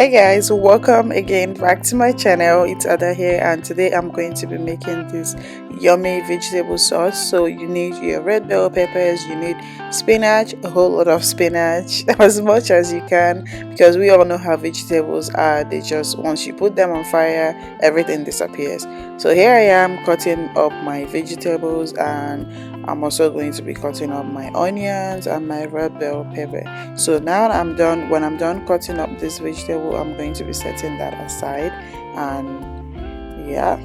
Hi guys, welcome again back to my channel. It's Ada here, and today I'm going to be making this yummy vegetable sauce. So you need your red bell peppers, you need spinach, a whole lot of spinach, as much as you can, because we all know how vegetables are. They just, once you put them on fire, everything disappears. So here I am cutting up my vegetables, and I'm also going to be cutting up my onions and my red bell pepper. So now I'm done. When I'm done cutting up this vegetable, I'm going to be setting that aside. And yeah,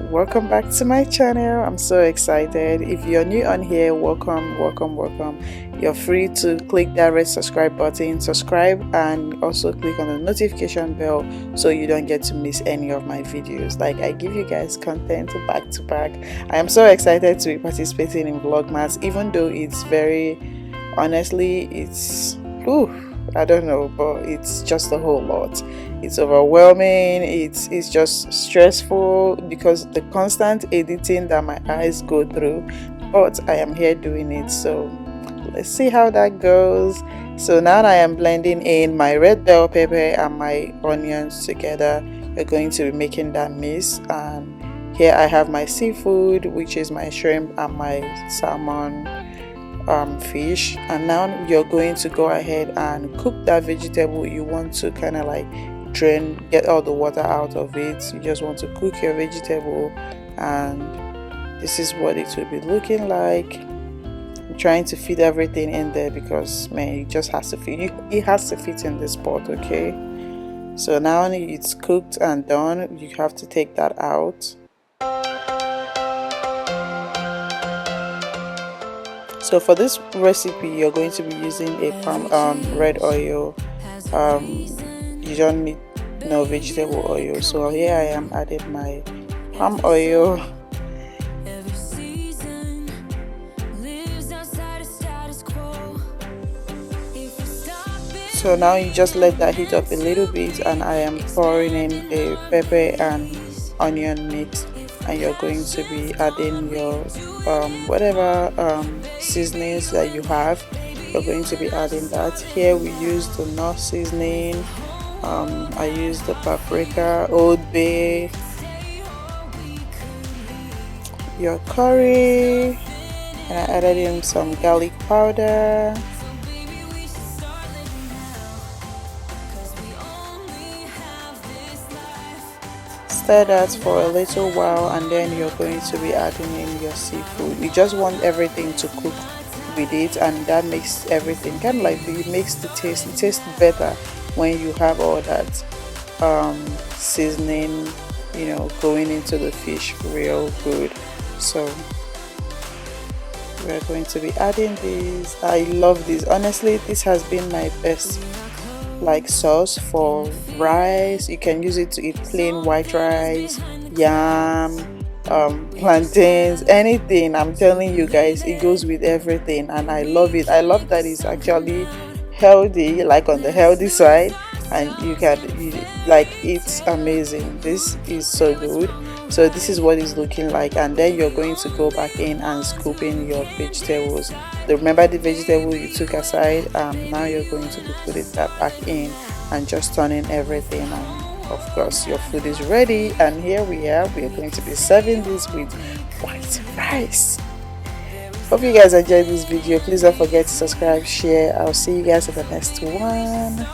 welcome back to my channel. I'm so excited. If you're new on here, welcome. You're free to click that red subscribe button, subscribe, and also click on the notification bell so you don't get to miss any of my videos. Like, I give you guys content back to back. I am so excited to be participating in Vlogmas, even though it's very, honestly, it's I don't know, but it's just a whole lot. It's overwhelming. It's just stressful because the constant editing that my eyes go through, but I am here doing it. So let's see how that goes. So now I am blending in my red bell pepper and my onions together. We're going to be making that mix, and here I have my seafood, which is my shrimp and my salmon fish. And now you're going to go ahead and cook that vegetable. You want to kind of like get all the water out of it. You just want to cook your vegetable, and this is what it will be looking like. I'm trying to fit everything in there because, man, it just has to fit. It has to fit in this pot, okay? So now it's cooked and done. You have to take that out. So for this recipe, you're going to be using a red oil. You don't need no vegetable oil. So here I am adding my palm oil. So now you just let that heat up a little bit, and I am pouring in a pepper and onion mix. And you're going to be adding your whatever seasonings that you have. You're going to be adding that. Here we use the North seasoning. I use the paprika, Old Bay, your curry, and I added in some garlic powder. Stir that for a little while, and then you're going to be adding in your seafood. You just want everything to cook with it, and that makes everything kind of like, it makes the taste. It tastes better when you have all that seasoning, you know, going into the fish real good. So we're going to be adding this. I love this. Honestly, this has been my best like sauce for rice. You can use it to eat plain white rice, yam, plantains, anything. I'm telling you guys, it goes with everything, and I love it. I love that it's actually healthy, like on the healthy side, and it's amazing. This is so good. So this is what it's looking like, and then you're going to go back in and scoop in your vegetables. Remember the vegetable you took aside. Now you're going to be putting that back in and just turning everything, and of course your food is ready. And here we are going to be serving this with white rice. Hope you guys enjoyed this video. Please don't forget to subscribe, share. I'll see you guys in the next one.